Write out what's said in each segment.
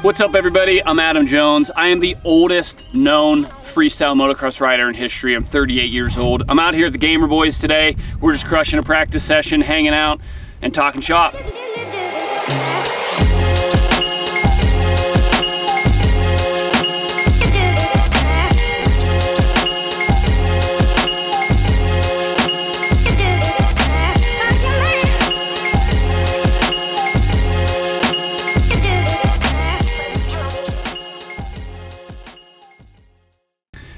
What's up, everybody? I'm Adam Jones. I am the oldest known freestyle motocross rider in history. I'm 38 years old. I'm out here at the Gamer Boyz today. We're just crushing a practice session, hanging out, and talking shop.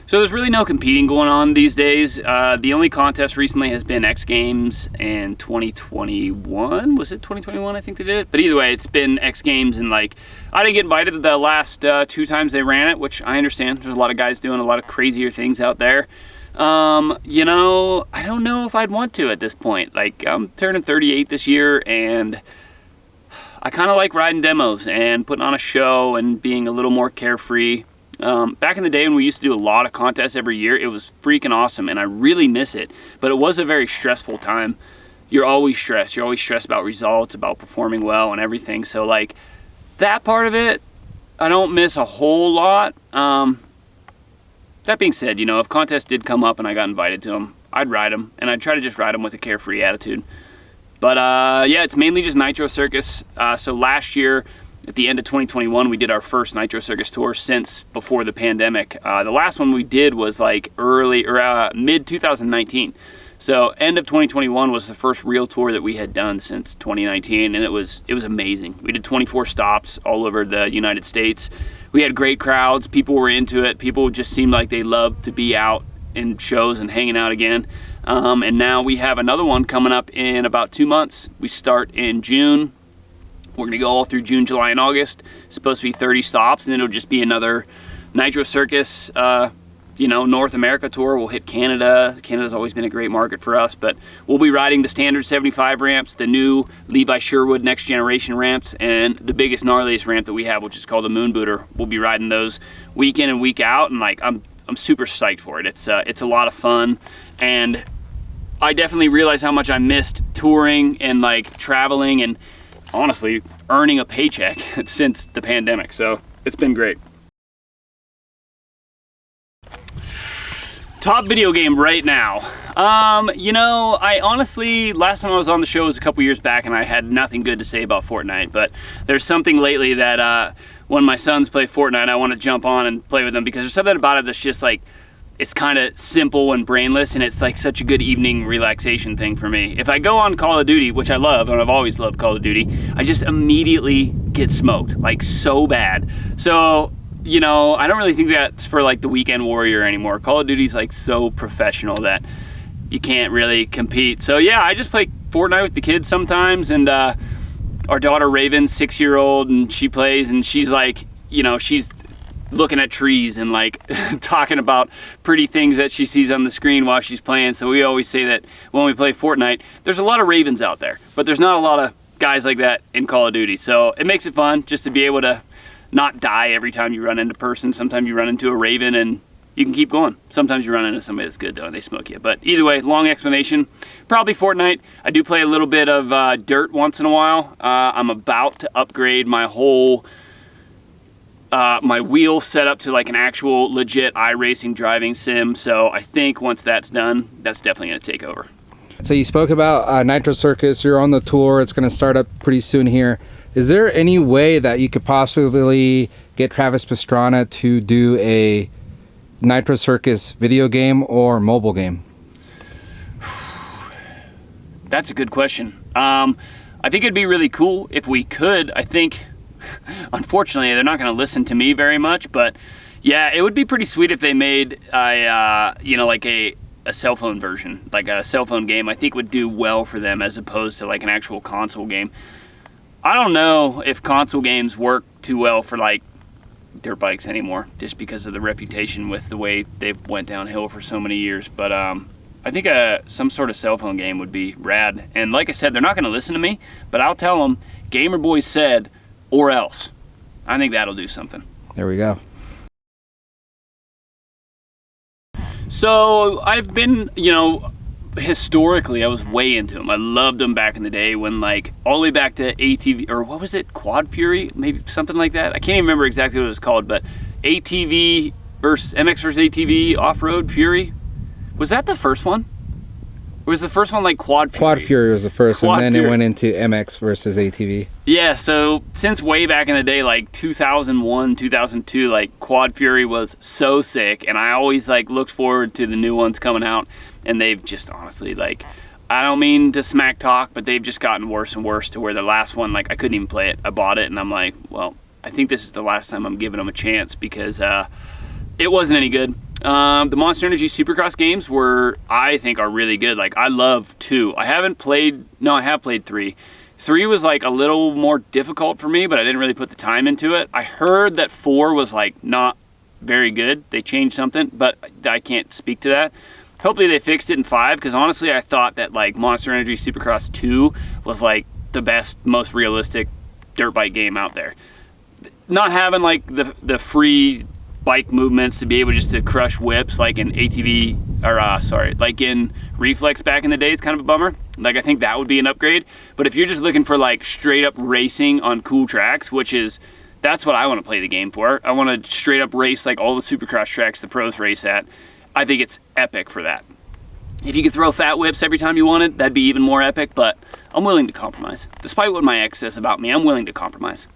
So there's really no competing going on these days. The only contest recently has been X Games in 2021. Was it 2021? I think they did it. But either way, it's been X Games, and like, I didn't get invited the last 2 times they ran it, which I understand. There's a lot of guys doing a lot of crazier things out there. You know, I don't know if I'd want to at this point. Like, I'm turning 38 this year, and I kind of like riding demos and putting on a show and being a little more carefree. Back in the day when we used to do a lot of contests every year, it was freaking awesome, and I really miss it. But it was a very stressful time. You're always stressed. You're always stressed about results, about performing well and everything. So like, that part of it, I don't miss a whole lot. That being said, you know, if contests did come up and I got invited to them, I'd ride them, and I'd try to just ride them with a carefree attitude. But yeah, it's mainly just Nitrocircus. So last year, at the end of 2021, we did our first Nitrocircus tour since before the pandemic. The last one we did was like mid 2019. So end of 2021 was the first real tour that we had done since 2019, and it was amazing. We did 24 stops all over the United States. We had great crowds. People were into it. People just seemed like they loved to be out in shows and hanging out again. And now we have another one coming up in about 2 months. We start in June. We're gonna go all through June, July, and August. It's supposed to be 30 stops, and it'll just be another Nitrocircus, you know, North America tour. We'll hit Canada. Canada's always been a great market for us, but we'll be riding the standard 75 ramps, the new Levi Sherwood next generation ramps, and the biggest, gnarliest ramp that we have, which is called the Moon Booter. We'll be riding those week in and week out, and like, I'm super psyched for it. It's a lot of fun, and I definitely realized how much I missed touring and like traveling and honestly earning a paycheck since the pandemic. So it's been great. Top video game right now. You know, I honestly, last time I was on the show was a couple years back, and I had nothing good to say about Fortnite, but there's something lately that when my sons play Fortnite, I want to jump on and play with them, because there's something about it that's just like, it's kind of simple and brainless, and it's like such a good evening relaxation thing for me. If I go on Call of Duty, which I love, and I've always loved Call of Duty, I just immediately get smoked, like so bad. So, you know, I don't really think that's for like the weekend warrior anymore. Call of Duty's like so professional that you can't really compete. So yeah, I just play Fortnite with the kids sometimes, and our daughter Raven's 6-year-old, and she plays, and she's like, you know, she's looking at trees and like talking about pretty things that she sees on the screen while she's playing. So we always say that when we play Fortnite, there's a lot of Ravens out there, but there's not a lot of guys like that in Call of Duty. So it makes it fun just to be able to not die every time you run into a person. Sometimes you run into a Raven and you can keep going. Sometimes you run into somebody that's good though and they smoke you. But either way, long explanation, probably Fortnite. I do play a little bit of Dirt once in a while. I'm about to upgrade my whole my wheel set up to like an actual legit iRacing driving sim. So I think once that's done, that's definitely going to take over. So you spoke about Nitrocircus. You're on the tour. It's going to start up pretty soon here. Is there any way that you could possibly get Travis Pastrana to do a Nitrocircus video game or mobile game? That's a good question. I think it'd be really cool if we could. I think unfortunately they're not going to listen to me very much, but yeah, it would be pretty sweet if they made a you know, like a cell phone version, like a cell phone game. I think would do well for them as opposed to like an actual console game. I don't know if console games work too well for like dirt bikes anymore, just because of the reputation with the way they've went downhill for so many years. But I think some sort of cell phone game would be rad. And like I said, they're not going to listen to me, but I'll tell them Gamer Boyz said, or else. I think that'll do something. There we go. So I've been, you know, historically, I was way into them. I loved them back in the day when, like, all the way back to ATV, or what was it, Quad Fury, maybe something like that. I can't even remember exactly what it was called, but ATV versus MX versus ATV Off-Road Fury. Was that the first one? Or was the first one like Quad Fury? Quad Fury was the first, Quad and then Fury. it went into MX versus ATV. Yeah, so since way back in the day, like 2001, 2002, like Quad Fury was so sick, and I always like looked forward to the new ones coming out, and they've just honestly, like, I don't mean to smack talk, but they've just gotten worse and worse to where the last one, like, I couldn't even play it. I bought it, and I'm like, well, I think this is the last time I'm giving them a chance because it wasn't any good. The Monster Energy Supercross games I think are really good. Like, I love 2. I have played 3. 3 was like a little more difficult for me, but I didn't really put the time into it. I heard that 4 was like not very good. They changed something, but I can't speak to that. Hopefully they fixed it in 5, because honestly I thought that like Monster Energy Supercross 2 was like the best, most realistic dirt bike game out there. Not having like the free bike movements to be able just to crush whips like in ATV, or like in Reflex back in the day is kind of a bummer. Like, I think that would be an upgrade. But if you're just looking for like straight up racing on cool tracks, that's what I want to play the game for. I want to straight up race like all the Supercross tracks the pros race at. I think it's epic for that. If you could throw fat whips every time you wanted, that'd be even more epic, but I'm willing to compromise. Despite what my ex says about me, I'm willing to compromise.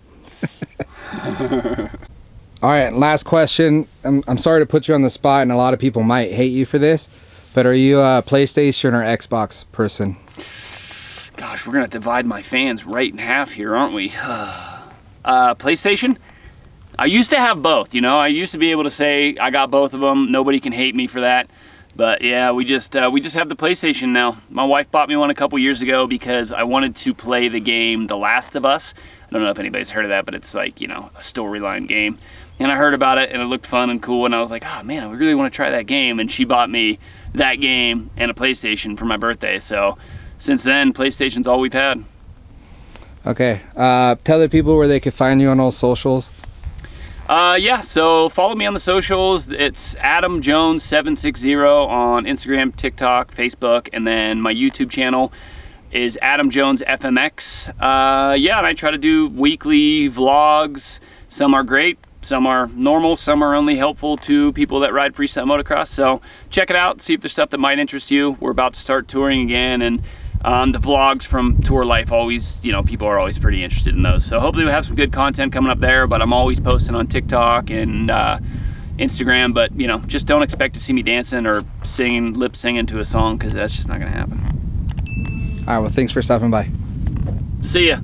All right, last question. I'm sorry to put you on the spot, and a lot of people might hate you for this, but are you a PlayStation or Xbox person? Gosh, we're gonna divide my fans right in half here, aren't we? PlayStation? I used to have both, you know. I used to be able to say I got both of them. Nobody can hate me for that. But yeah, we just have the PlayStation now. My wife bought me one a couple years ago because I wanted to play the game The Last of Us. I don't know if anybody's heard of that, but it's like, you know, a storyline game. And I heard about it, and it looked fun and cool, and I was like, oh man, I really want to try that game. And she bought me that game and a PlayStation for my birthday. So since then, PlayStation's all we've had. Okay, tell the people where they could find you on all socials. Yeah, so follow me on the socials. It's Adam Jones 760 on Instagram, TikTok, Facebook, and then my YouTube channel is Adam Jones FMX. Yeah, and I try to do weekly vlogs. Some are great, some are normal, some are only helpful to people that ride freestyle motocross. So check it out, see if there's stuff that might interest you. We're about to start touring again, and the vlogs from tour life always, you know, people are always pretty interested in those. So hopefully we'll have some good content coming up there, but I'm always posting on TikTok and Instagram. But, you know, just don't expect to see me dancing or lip singing to a song, because that's just not gonna happen. All right, well, thanks for stopping by. See ya.